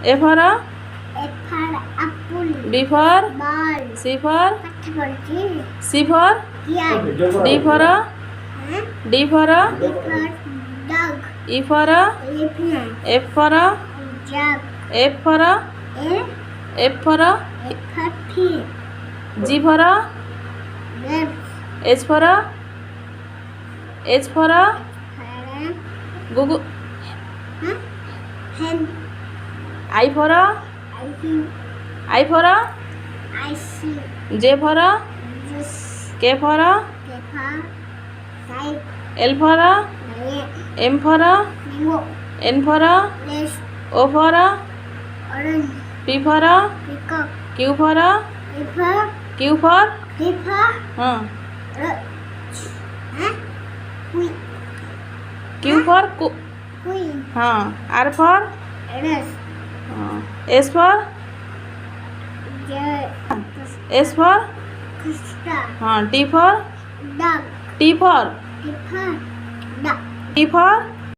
A for apple. B for Ball. C for C for Cat. D for D for Dog. E for Elephant. F for Jug. F for A. F for Pig. G for Grapes. H for Google. Hen. I for I I for see. J for Juice. K for Pepper. Kite. L for Lion. M for Mango. N for Lace. O for Orange. P for Peacock. Q for Paper. Q for Paper. Queen. Q for Queen. R for Rest. S for S for Costa. T for Dog. T for Paper. Duck. T for